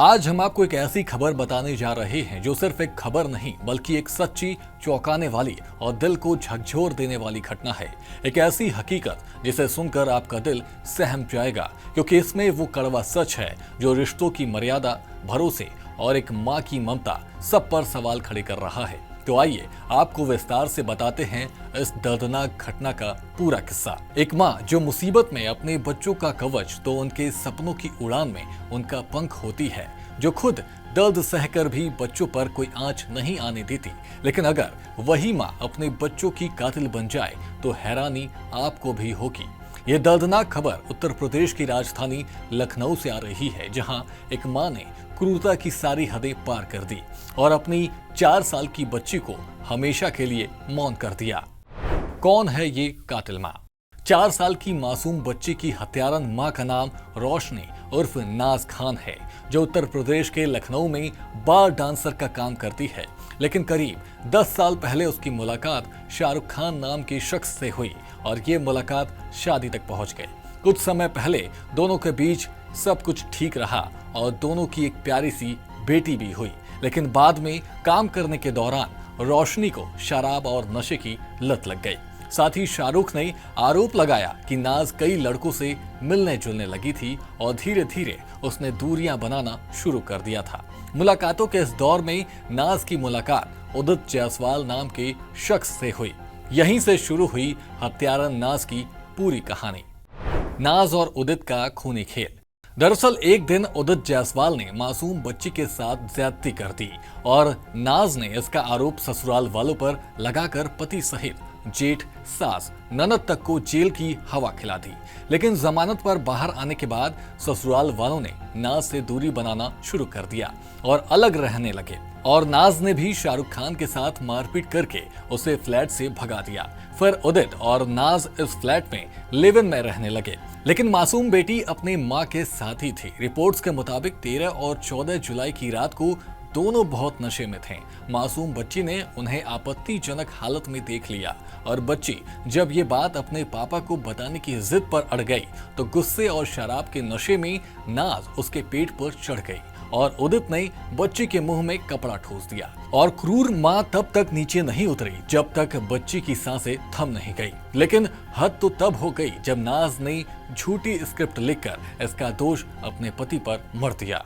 आज हम आपको एक ऐसी खबर बताने जा रहे हैं जो सिर्फ एक खबर नहीं बल्कि एक सच्ची, चौंकाने वाली और दिल को झकझोर देने वाली घटना है। एक ऐसी हकीकत जिसे सुनकर आपका दिल सहम जाएगा, क्योंकि इसमें वो कड़वा सच है जो रिश्तों की मर्यादा, भरोसे और एक माँ की ममता सब पर सवाल खड़े कर रहा है। तो आइए आपको विस्तार से बताते हैं इस दर्दनाक घटना का पूरा किस्सा। एक माँ जो मुसीबत में अपने बच्चों का कवच तो उनके सपनों की उड़ान में उनका पंख होती है, जो खुद दर्द सहकर भी बच्चों पर कोई आंच नहीं आने देती। लेकिन अगर वही माँ अपने बच्चों की कातिल बन जाए तो हैरानी आपको भी होगी। ये दर्दनाक खबर उत्तर प्रदेश की राजधानी लखनऊ से आ रही है, जहां एक मां ने क्रूरता की सारी हदें पार कर दी और अपनी 4 साल की बच्ची को हमेशा के लिए मौन कर दिया। कौन है ये कातिल मां? 4 साल की मासूम बच्ची की हत्यारन मां का नाम रोशनी उर्फ नाज खान है, जो उत्तर प्रदेश के लखनऊ में बार डांसर का काम करती है। लेकिन करीब 10 साल पहले उसकी मुलाकात शाहरुख खान नाम के शख्स से हुई और ये मुलाकात शादी तक पहुंच गई। कुछ समय पहले दोनों के बीच सब कुछ ठीक रहा और दोनों की एक प्यारी सी बेटी भी हुई। लेकिन बाद में काम करने के दौरान रोशनी को शराब और नशे की लत लग गई। साथ ही शाहरुख ने आरोप लगाया कि नाज कई लड़कों से मिलने जुलने लगी थी और धीरे धीरे उसने दूरियां बनाना शुरू कर दिया था। मुलाकातों के इस दौर में नाज की मुलाकात उदित जायसवाल नाम के शख्स से हुई। यहीं से शुरू हुई हत्यारन नाज की पूरी कहानी। नाज और उदित का खूनी खेल। दरअसल एक दिन उदित जायसवाल ने मासूम बच्ची के साथ ज्यादती कर दी और नाज ने इसका आरोप ससुराल वालों पर लगाकर पति सहित जेठ, सास, ननद तक को जेल की हवा खिला दी। लेकिन जमानत पर बाहर आने के बाद ससुराल वालों ने नाज से दूरी बनाना शुरू कर दिया और अलग रहने लगे। और नाज ने भी शाहरुख खान के साथ मारपीट करके उसे फ्लैट से भगा दिया। फिर उदित और नाज इस फ्लैट में लिव इन में रहने लगे। लेकिन मासूम बेटी अपनी मां के साथ ही थी। रिपोर्ट्स के मुताबिक 13 और 14 जुलाई की रात को दोनों बहुत नशे में थे। मासूम बच्ची ने उन्हें आपत्तिजनक हालत में देख लिया और बच्ची जब ये बात अपने पापा को बताने की जिद पर अड़ गई तो गुस्से और शराब के नशे में नाज उसके पेट पर चढ़ गई और उदित ने बच्ची के मुंह में कपड़ा ठूस दिया। और क्रूर मां तब तक नीचे नहीं उतरी जब तक बच्ची की सांसें थम नहीं गई। लेकिन हद तो तब हो गई जब नाज ने झूठी स्क्रिप्ट लिखकर इसका दोष अपने पति पर मढ़ दिया।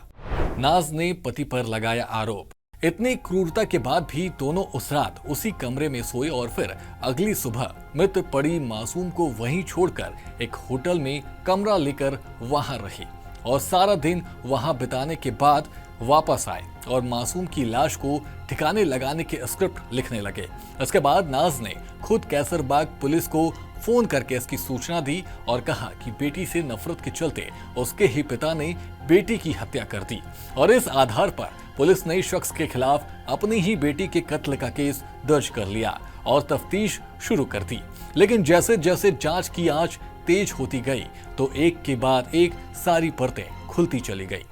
नाज ने पति पर लगाया आरोप। इतनी क्रूरता के बाद भी दोनों उस रात उसी कमरे में सोए और फिर अगली सुबह मृत पड़ी मासूम को वहीं छोड़कर एक होटल में कमरा लेकर वहां रही और सारा दिन वहां बिताने के बाद वापस आए और मासूम की लाश को ठिकाने लगाने के स्क्रिप्ट लिखने लगे। इसके बाद नाज ने खुद कैसरबाग पुलिस को फोन करके इसकी सूचना दी और कहा कि बेटी से नफरत के चलते उसके ही पिता ने बेटी की हत्या कर दी और इस आधार पर पुलिस ने शख्स के खिलाफ अपनी ही बेटी के कत्ल का केस दर्ज कर लिया और तफ्तीश शुरू कर दी। लेकिन जैसे जैसे जांच की आंच तेज होती गई तो एक के बाद एक सारी परतें खुलती चली गई।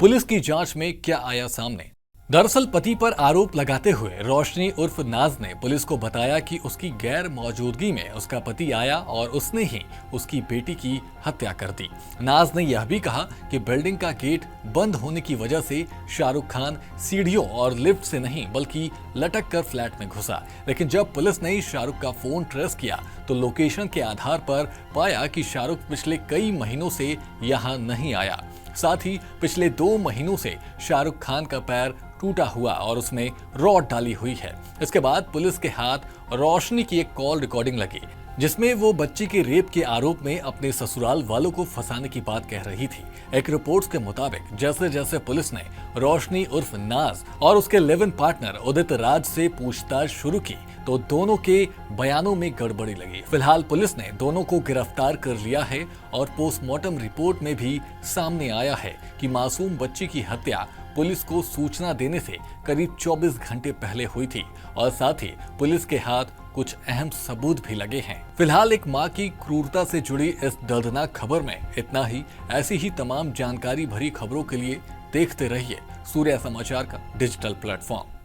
पुलिस की जांच में क्या आया सामने? दरअसल पति पर आरोप लगाते हुए रोशनी उर्फ नाज ने पुलिस को बताया कि उसकी गैर मौजूदगी में उसका पति आया और उसने ही उसकी बेटी की हत्या कर दी। नाज ने यह भी कहा कि बिल्डिंग का गेट बंद होने की वजह से शाहरुख खान सीढ़ियों और लिफ्ट से नहीं बल्कि लटक कर फ्लैट में घुसा। लेकिन जब पुलिस ने शाहरुख का फोन ट्रेस किया तो लोकेशन के आधार पर पाया कि शाहरुख पिछले कई महीनों से यहाँ नहीं आया। साथ ही पिछले 2 महीनों से शाहरुख खान का पैर टूटा हुआ और उसमें रॉड डाली हुई है। इसके बाद पुलिस के हाथ रोशनी की एक कॉल रिकॉर्डिंग लगी जिसमें वो बच्ची के रेप के आरोप में अपने ससुराल वालों को फंसाने की बात कह रही थी। एक रिपोर्ट्स के मुताबिक जैसे जैसे पुलिस ने रोशनी उर्फ नाज और उसके live in partner Udit Raj से पूछताछ शुरू की तो दोनों के बयानों में गड़बड़ी लगी। फिलहाल पुलिस ने दोनों को गिरफ्तार कर लिया है और पोस्टमार्टम रिपोर्ट में भी सामने आया है कि मासूम बच्ची की हत्या पुलिस को सूचना देने से करीब 24 घंटे पहले हुई थी और साथ ही पुलिस के हाथ कुछ अहम सबूत भी लगे हैं। फिलहाल एक मां की क्रूरता से जुड़ी इस दर्दनाक खबर में इतना ही। ऐसी ही तमाम जानकारी भरी खबरों के लिए देखते रहिए सूर्य समाचार का डिजिटल प्लेटफॉर्म।